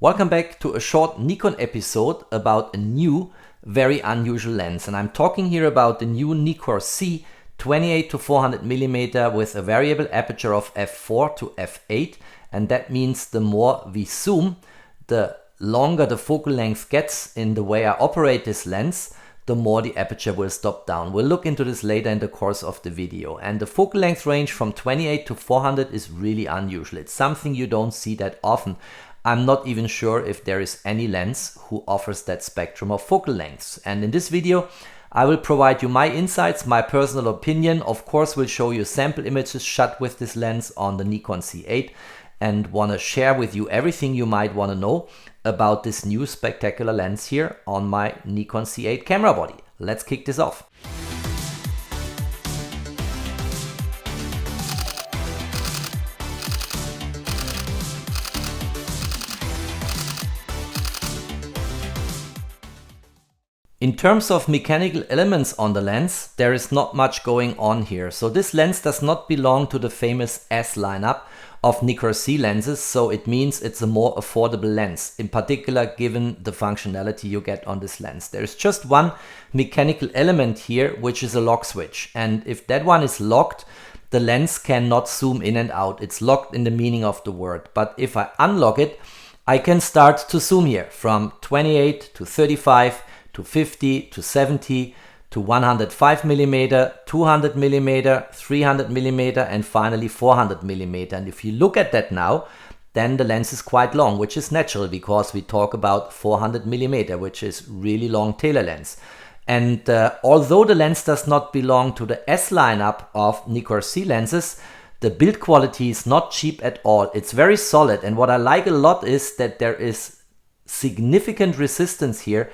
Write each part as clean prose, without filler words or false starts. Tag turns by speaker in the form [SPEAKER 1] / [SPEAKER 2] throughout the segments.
[SPEAKER 1] Welcome back to a short Nikon episode about a new, very unusual lens. And I'm talking here about the new Nikkor Z 28 to 400 mm with a variable aperture of f4 to f8. And that means the more we zoom, the longer the focal length gets in the way I operate this lens, the more the aperture will stop down. We'll look into this later in the course of the video. And the focal length range from 28 to 400 is really unusual. It's something you don't see that often. I'm not even sure if there is any lens who offers that spectrum of focal lengths. And in this video, I will provide you my insights, my personal opinion. Of course, we'll show you sample images shot with this lens on the Nikon Z8 and want to share with you everything you might want to know about this new spectacular lens here on my Nikon Z8 camera body. Let's kick this off. In terms of mechanical elements on the lens, there is not much going on here. So this lens does not belong to the famous S lineup of Nikkor Z lenses, so it means it's a more affordable lens, in particular given the functionality you get on this lens. There's just one mechanical element here, which is a lock switch. And if that one is locked, the lens cannot zoom in and out. It's locked in the meaning of the word. But if I unlock it, I can start to zoom here from 28 to 35 to 50 to 70 to 105 mm, 200 mm, 300 mm, and finally 400 mm. And if you look at that now, then the lens is quite long, which is natural because we talk about 400 mm, which is really long tailor lens. And although the lens does not belong to the S lineup of Nikkor Z lenses, the build quality is not cheap at all. It's very solid. And what I like a lot is that there is significant resistance here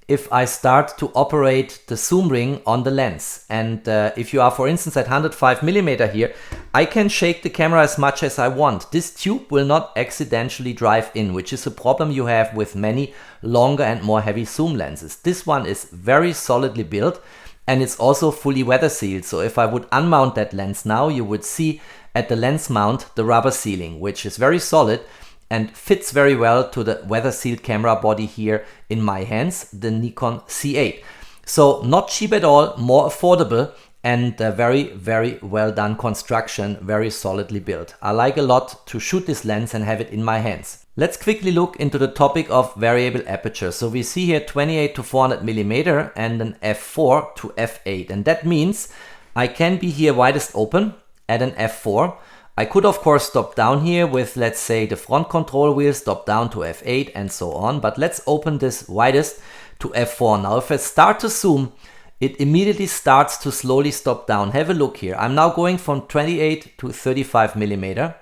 [SPEAKER 1] if I start to operate the zoom ring on the lens. And if you are, for instance, at 105 mm here, I can shake the camera as much as I want. This tube will not accidentally drive in, which is a problem you have with many longer and more heavy zoom lenses. This one is very solidly built and it's also fully weather sealed. So if I would unmount that lens now, you would see at the lens mount the rubber sealing, which is very solid and fits very well to the weather sealed camera body here in my hands, the Nikon Z8. So not cheap at all, more affordable, and very, very well done construction, very solidly built. I like a lot to shoot this lens and have it in my hands. Let's quickly look into the topic of variable aperture. So we see here 28 to 400 mm and an f4 to f8. And that means I can be here widest open at an f4. I could of course stop down here with, let's say, the front control wheel, stop down to f8 and so on, but let's open this widest to f4. Now if I start to zoom, it immediately starts to slowly stop down. Have a look here. I'm now going from 28 to 35 mm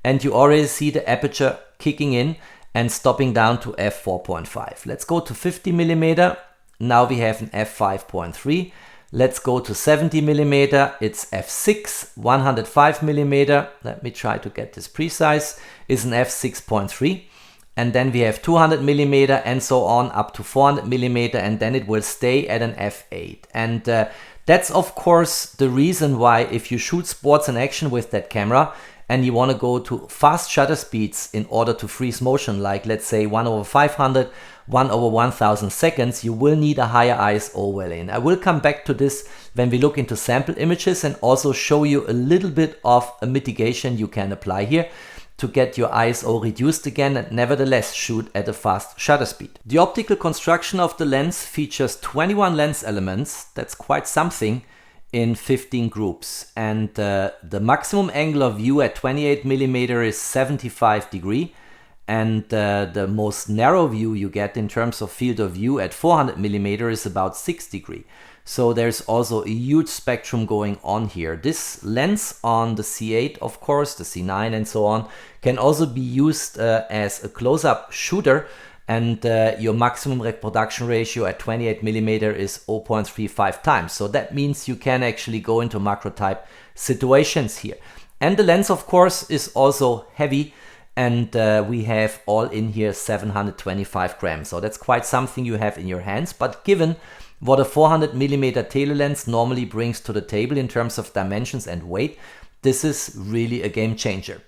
[SPEAKER 1] and you already see the aperture kicking in and stopping down to f4.5. Let's go to 50 mm. Now we have an f5.3. Let's go to 70 mm, it's f6, 105 mm, let me try to get this precise, is an f6.3. And then we have 200 mm and so on up to 400 mm, and then it will stay at an f8. And that's of course the reason why if you shoot sports and action with that camera and you want to go to fast shutter speeds in order to freeze motion, like let's say 1/500, 1/1000 seconds, you will need a higher ISO well in. I will come back to this when we look into sample images and also show you a little bit of a mitigation you can apply here to get your ISO reduced again and nevertheless shoot at a fast shutter speed. The optical construction of the lens features 21 lens elements, that's quite something, in 15 groups. And the maximum angle of view at 28 mm is 75 degrees. And the most narrow view you get in terms of field of view at 400 mm is about 6 degrees. So there's also a huge spectrum going on here. This lens on the Z8, of course, the Z9 and so on, can also be used as a close-up shooter, and your maximum reproduction ratio at 28 mm is 0.35 times. So that means you can actually go into macro type situations here. And the lens, of course, is also heavy. And we have all in here 725 grams. So that's quite something you have in your hands. But given what a 400 mm tailor lens normally brings to the table in terms of dimensions and weight, this is really a game changer.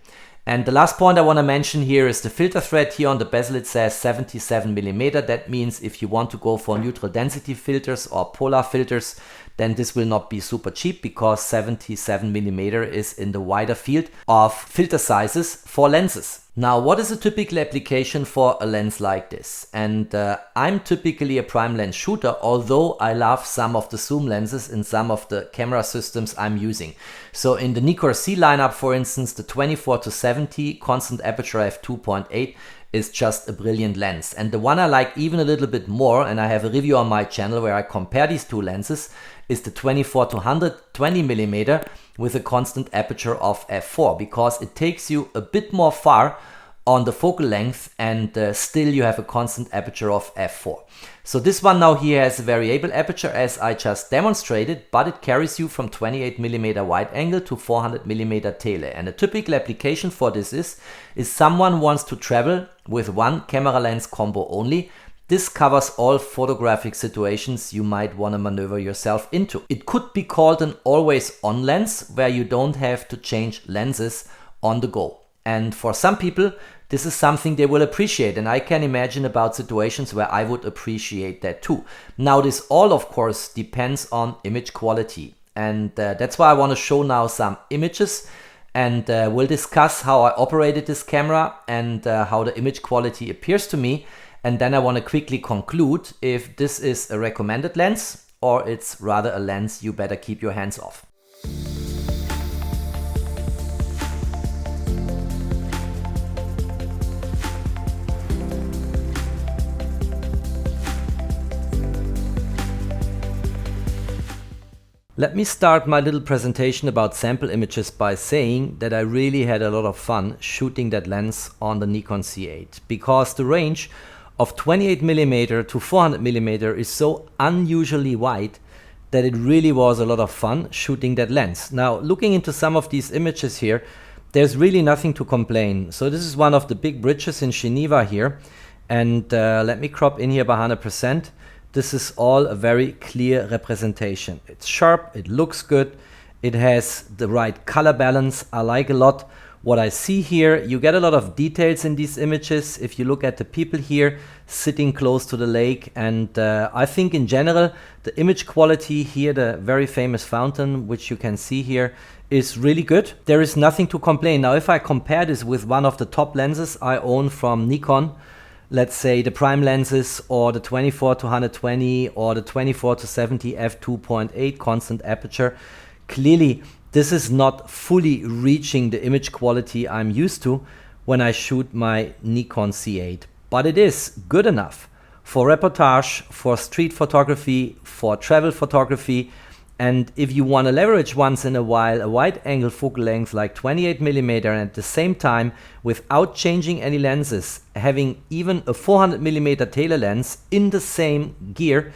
[SPEAKER 1] And the last point I want to mention here is the filter thread. Here on the bezel it says 77mm. That means if you want to go for neutral density filters or polar filters, then this will not be super cheap, because 77mm is in the wider field of filter sizes for lenses. Now, what is a typical application for a lens like this? And I'm typically a prime lens shooter, although I love some of the zoom lenses in some of the camera systems I'm using. So in the Nikkor Z lineup, for instance, the 24-70 constant aperture f2.8 is just a brilliant lens. And the one I like even a little bit more, and I have a review on my channel where I compare these two lenses, is the 24-120mm with a constant aperture of f4, because it takes you a bit more far on the focal length, and still you have a constant aperture of f4. So this one now here has a variable aperture as I just demonstrated, but it carries you from 28mm wide angle to 400mm tele. And a typical application for this is someone wants to travel with one camera lens combo only. This covers all photographic situations you might want to maneuver yourself into. It could be called an always-on lens, where you don't have to change lenses on the go. And for some people, this is something they will appreciate, and I can imagine about situations where I would appreciate that too. Now, this all, of course, depends on image quality, and that's why I want to show now some images, and we'll discuss how I operated this camera and how the image quality appears to me. And then I want to quickly conclude if this is a recommended lens or it's rather a lens you better keep your hands off. Let me start my little presentation about sample images by saying that I really had a lot of fun shooting that lens on the Nikon Z8, because the range of 28mm to 400mm is so unusually wide that it really was a lot of fun shooting that lens. Now, looking into some of these images here, there's really nothing to complain. So this is one of the big bridges in Geneva here, and let me crop in here by 100%. This is all a very clear representation. It's sharp, it looks good, it has the right color balance. I like a lot what I see here. You get a lot of details in these images if you look at the people here sitting close to the lake, and I think in general the image quality here, the very famous fountain which you can see here, is really good. There is nothing to complain. Now, if I compare this with one of the top lenses I own from Nikon, let's say the prime lenses or the 24-120 or the 24-70 f2.8 constant aperture, clearly this is not fully reaching the image quality I'm used to when I shoot my Nikon Z8. But it is good enough for reportage, for street photography, for travel photography. And if you want to leverage once in a while a wide angle focal length like 28mm, and at the same time, without changing any lenses, having even a 400mm tele lens in the same gear,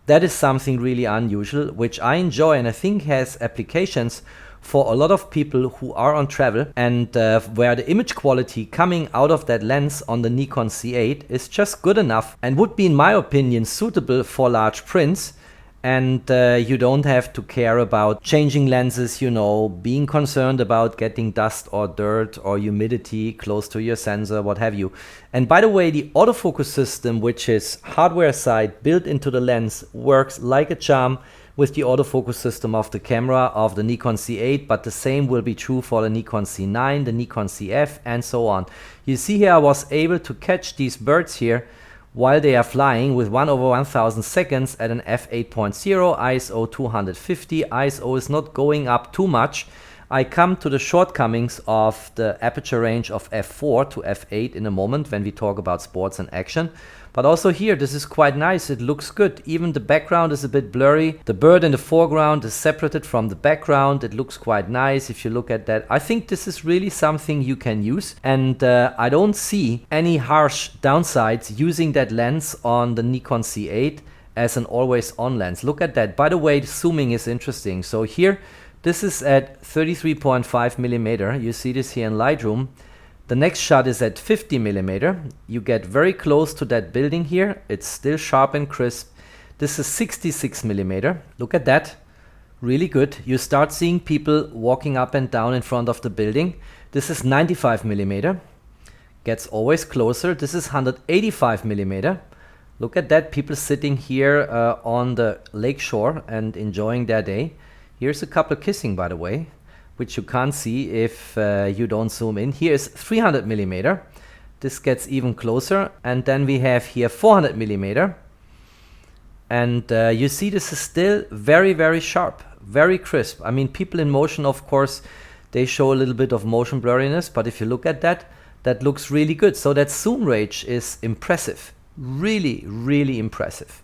[SPEAKER 1] that is something really unusual, which I enjoy and I think has applications for a lot of people who are on travel, and where the image quality coming out of that lens on the Nikon Z8 is just good enough and would be, in my opinion, suitable for large prints. And you don't have to care about changing lenses, you know, being concerned about getting dust or dirt or humidity close to your sensor, what have you. And by the way, the autofocus system, which is hardware side built into the lens, works like a charm with the autofocus system of the camera of the Nikon Z8, but the same will be true for the Nikon Z9, the Nikon ZF, and so on. You see here I was able to catch these birds here while they are flying with 1/1000 seconds at an f8.0, ISO 250. ISO is not going up too much. I come to the shortcomings of the aperture range of f4 to f8 in a moment when we talk about sports and action. But also here, this is quite nice. It looks good. Even the background is a bit blurry. The bird in the foreground is separated from the background. It looks quite nice if you look at that. I think this is really something you can use. And I don't see any harsh downsides using that lens on the Nikon Z8 as an always-on lens. Look at that. By the way, the zooming is interesting. So here, this is at 33.5mm. You see this here in Lightroom. The next shot is at 50mm. You get very close to that building here. It's still sharp and crisp. This is 66mm. Look at that. really good. You start seeing people walking up and down in front of the building. This is 95 millimeter. Gets always closer. This is 185 millimeter. Look at that, people sitting here on the lake shore and enjoying their day. Here's a couple kissing, by the way, which you can't see if you don't zoom in. Here is 300 millimeter. This gets even closer. And then we have here 400 millimeter. And you see this is still very, very sharp, very crisp. I mean, people in motion, of course, they show a little bit of motion blurriness. But if you look at that, that looks really good. So that zoom range is impressive. Really, really impressive.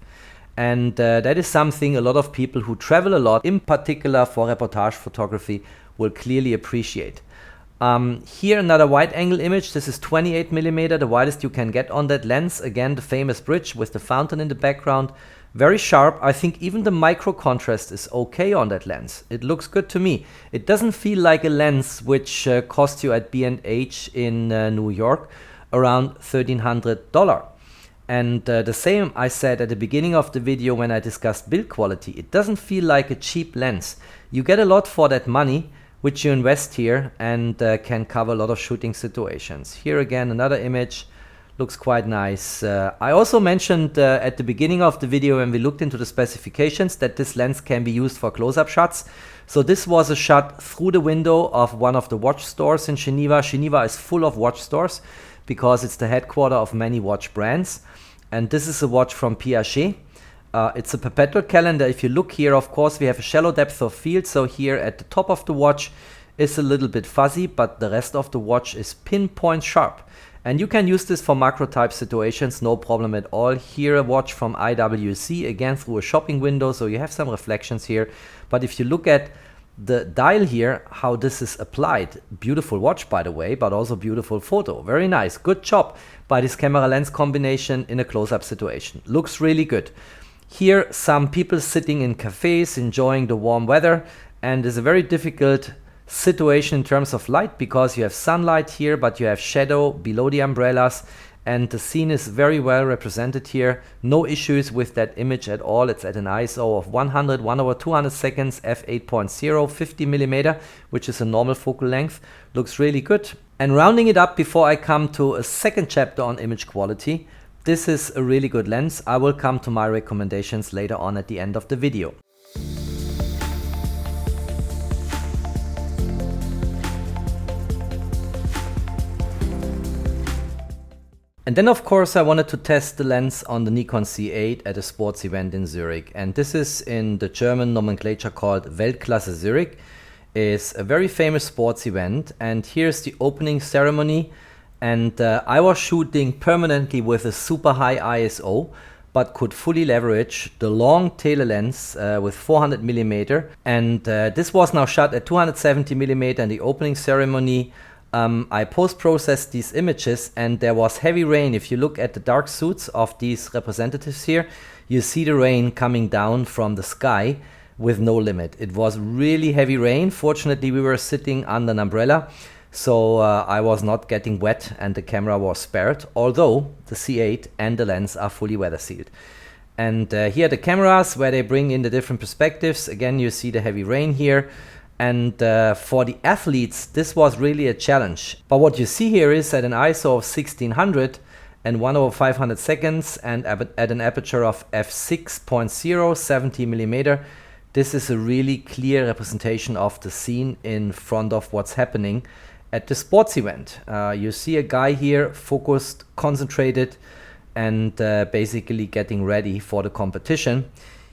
[SPEAKER 1] And that is something a lot of people who travel a lot, in particular for reportage photography, will clearly appreciate. Here another wide angle image. This is 28 millimeter, the widest you can get on that lens. Again, the famous bridge with the fountain in the background. Very sharp. I think even the micro contrast is okay on that lens. It looks good to me. It doesn't feel like a lens which cost you at B&H in New York around $1,300. And the same I said at the beginning of the video when I discussed build quality. It doesn't feel like a cheap lens. You get a lot for that money which you invest here and can cover a lot of shooting situations. Here again another image. Looks quite nice. I also mentioned at the beginning of the video when we looked into the specifications that this lens can be used for close-up shots. So this was a shot through the window of one of the watch stores in Geneva. Geneva is full of watch stores because it's the headquarter of many watch brands. And this is a watch from Piaget. It's a perpetual calendar. If you look here, of course, we have a shallow depth of field. So here at the top of the watch is a little bit fuzzy, but the rest of the watch is pinpoint sharp. And you can use this for macro type situations, no problem at all. Here a watch from IWC, again through a shopping window, so you have some reflections here. But if you look at the dial here, how this is applied, beautiful watch by the way, but also beautiful photo. Very nice, good job by this camera lens combination in a close-up situation. Looks really good. Here some people sitting in cafes enjoying the warm weather, and it's a very difficult situation in terms of light because you have sunlight here but you have shadow below the umbrellas, and the scene is very well represented here. No issues with that image at all. It's at an ISO of 100, 1/200 seconds, f8.0, 50 millimeter, which is a normal focal length. Looks really good. And rounding it up before I come to a second chapter on image quality, this is a really good lens. I will come to my recommendations later on at the end of the video. And then of course I wanted to test the lens on the Nikon Z8 at a sports event in Zurich. And this is in the German nomenclature called Weltklasse Zurich. It's a very famous sports event, and here's the opening ceremony. And I was shooting permanently with a super high ISO, but could fully leverage the long tele-lens with 400 millimeter. And this was now shot at 270 millimeter in the opening ceremony. I post-processed these images and there was heavy rain. If you look at the dark suits of these representatives here, you see the rain coming down from the sky with no limit. It was really heavy rain. Fortunately, we were sitting under an umbrella, so I was not getting wet and the camera was spared, although the Z8 and the lens are fully weather sealed. And here are the cameras where they bring in the different perspectives. Again, you see the heavy rain here. And for the athletes, this was really a challenge. But what you see here is at an ISO of 1600 and 1/500 seconds and at an aperture of f6.0, 70 millimeter, this is a really clear representation of the scene in front of what's happening at the sports event. You see a guy here focused, concentrated, and basically getting ready for the competition.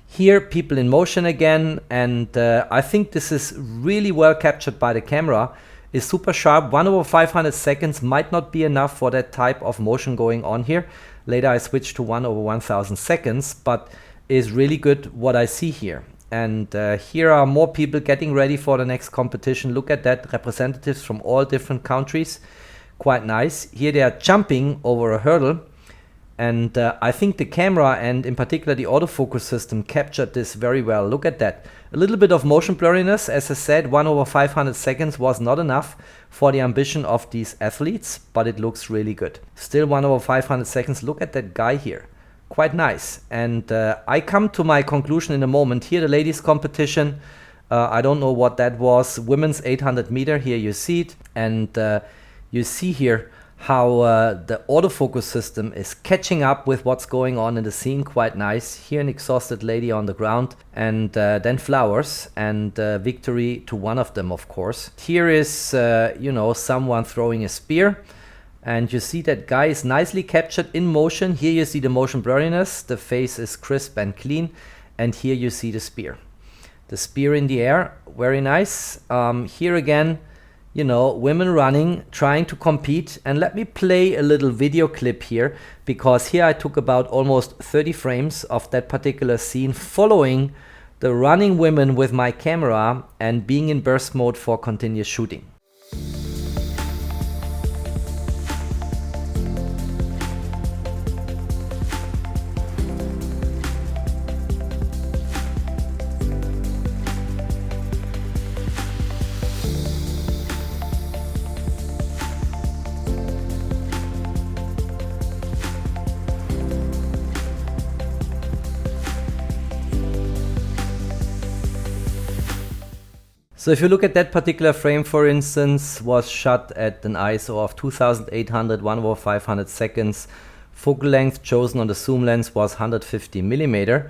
[SPEAKER 1] Here, people in motion again, and I think this is really well captured by the camera. It's super sharp. 1/500 seconds might not be enough for that type of motion going on here. Later I switched to 1/1000 seconds, but is really good what I see here. And here are more people getting ready for the next competition. Look at that, representatives from all different countries. Quite nice. Here they are jumping over a hurdle. And I think the camera and in particular the autofocus system captured this very well. Look at that. A little bit of motion blurriness. As I said, 1/500 seconds was not enough for the ambition of these athletes, but it looks really good. Still 1/500 seconds. Look at that guy here. Quite nice. And I come to my conclusion in a moment. Here the ladies competition. I don't know what that was. Women's 800 meter, here you see it. And you see here how the autofocus system is catching up with what's going on in the scene. Quite nice. Here an exhausted lady on the ground, and then flowers, and victory to one of them, of course. Here is, you know, someone throwing a spear. And you see that guy is nicely captured in motion. Here you see the motion blurriness. The face is crisp and clean. And here you see the spear. The spear in the air, very nice. Here again, you know, women running, trying to compete. And let me play a little video clip here, because here I took about almost 30 frames of that particular scene following the running women with my camera and being in burst mode for continuous shooting. So if you look at that particular frame, for instance, was shot at an ISO of 2800, 1/500 seconds. Focal length chosen on the zoom lens was 150 millimeter.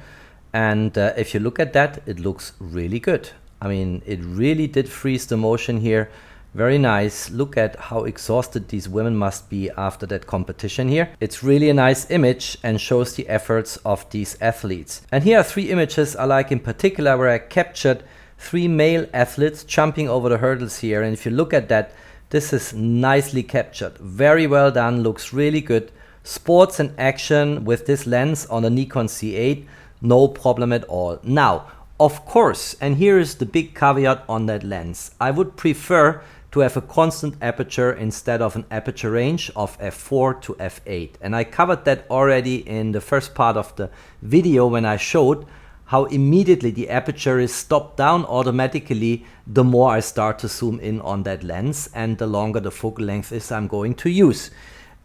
[SPEAKER 1] And if you look at that, it looks really good. I mean, it really did freeze the motion here. Very nice. Look at how exhausted these women must be after that competition here. It's really a nice image and shows the efforts of these athletes. And here are 3 images I like in particular, where I captured 3 male athletes jumping over the hurdles here. And if you look at that, this is nicely captured. Very well done, looks really good. Sports and action with this lens on a Nikon Z8, no problem at all. Now, of course, and here is the big caveat on that lens, I would prefer to have a constant aperture instead of an aperture range of f4 to f8. And I covered that already in the first part of the video when I showed how immediately the aperture is stopped down automatically the more I start to zoom in on that lens, and the longer the focal length is I'm going to use.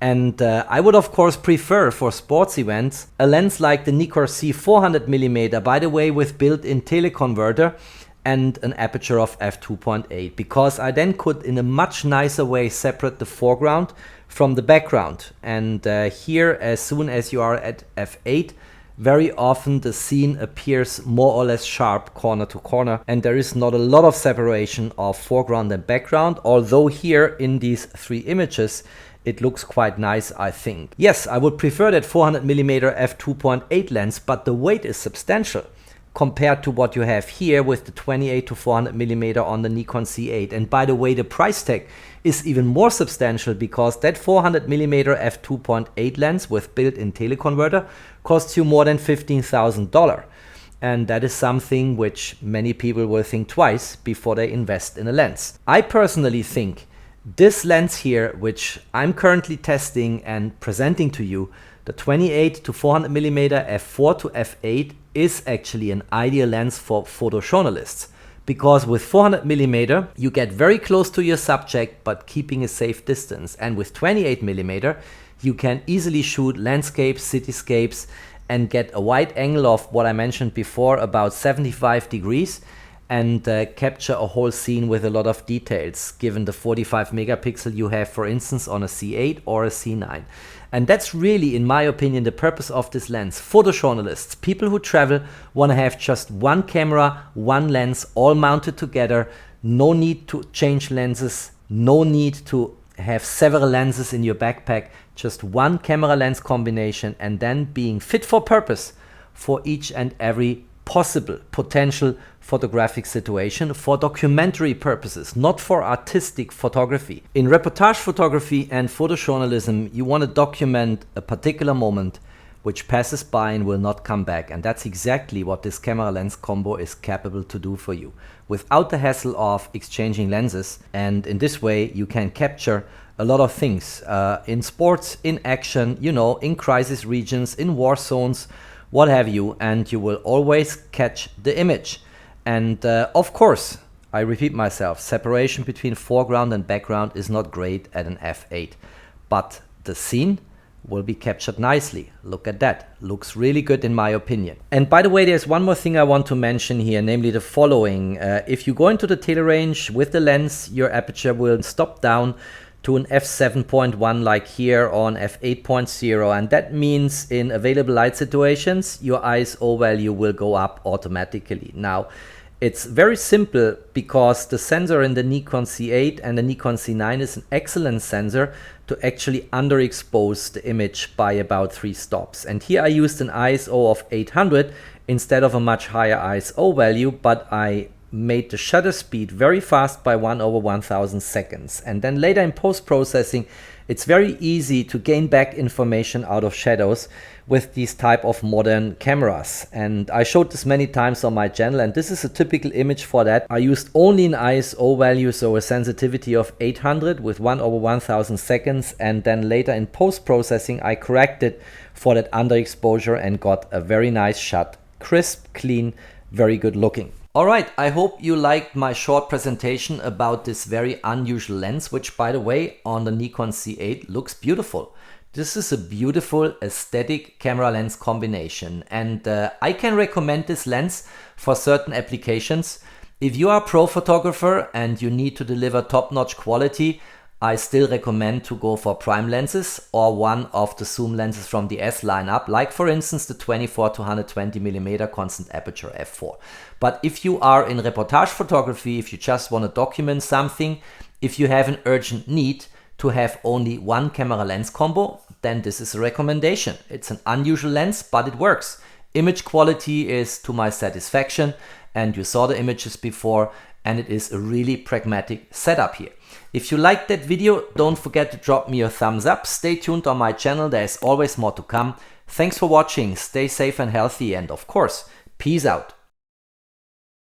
[SPEAKER 1] And I would of course prefer for sports events a lens like the Nikkor Z 400mm, by the way, with built-in teleconverter and an aperture of f2.8, because I then could in a much nicer way separate the foreground from the background. And here, as soon as you are at f8, very often the scene appears more or less sharp corner to corner, and there is not a lot of separation of foreground and background, although here in these 3 images it looks quite nice, I think. Yes, I would prefer that 400mm f2.8 lens, but the weight is substantial compared to what you have here with the 28 to 400mm on the Nikon Z8. And by the way, the price tag is even more substantial, because that 400mm f2.8 lens with built-in teleconverter costs you more than $15,000. And that is something which many people will think twice before they invest in a lens. I personally think this lens here, which I'm currently testing and presenting to you, the 28 to 400mm f4 to f8, is actually an ideal lens for photojournalists, because with 400mm you get very close to your subject but keeping a safe distance, and with 28mm you can easily shoot landscapes, cityscapes, and get a wide angle of what I mentioned before, about 75 degrees, and capture a whole scene with a lot of details, given the 45 megapixel you have, for instance, on a C8 or a C9. And that's really, in my opinion, the purpose of this lens. Photojournalists, people who travel, want to have just one camera, one lens, all mounted together. No need to change lenses, no need to have several lenses in your backpack, just one camera lens combination, and then being fit for purpose for each and every possible potential photographic situation for documentary purposes, not for artistic photography. In reportage photography and photojournalism, you want to document a particular moment which passes by and will not come back, and that's exactly what this camera lens combo is capable to do for you, without the hassle of exchanging lenses. And in this way you can capture a lot of things in sports, in action, you know, in crisis regions, in war zones, what have you, and you will always catch the image. And of course, I repeat myself, separation between foreground and background is not great at an f8, but the scene will be captured nicely. Look at that. Looks really good in my opinion. And by the way, there's one more thing I want to mention here, namely the following. If you go into the telerange with the lens, your aperture will stop down to an f7.1 like here, or an f8.0, and that means in available light situations your ISO value will go up automatically. Now it's very simple, because the sensor in the Nikon Z8 and the Nikon Z9 is an excellent sensor to actually underexpose the image by about 3 stops. And here I used an ISO of 800 instead of a much higher ISO value, but I made the shutter speed very fast by 1/1000 seconds. And then later in post-processing, it's very easy to gain back information out of shadows with these type of modern cameras. And I showed this many times on my channel, and this is a typical image for that. I used only an ISO value, so a sensitivity of 800 with 1/1000 seconds, and then later in post-processing I corrected for that underexposure and got a very nice shot. Crisp, clean, very good looking. Alright, I hope you liked my short presentation about this very unusual lens, which by the way on the Nikon Z8 looks beautiful. This is a beautiful aesthetic camera lens combination, and I can recommend this lens for certain applications. If you are a pro photographer and you need to deliver top-notch quality, I still recommend to go for prime lenses or one of the zoom lenses from the S lineup, like for instance the 24 to 120mm constant aperture f4. But if you are in reportage photography, if you just want to document something, if you have an urgent need to have only one camera lens combo, then this is a recommendation. It's an unusual lens, but it works. Image quality is to my satisfaction, and you saw the images before, and it is a really pragmatic setup here. If you liked that video, don't forget to drop me a thumbs up. Stay tuned on my channel, there is always more to come. Thanks for watching, stay safe and healthy, and of course, peace out.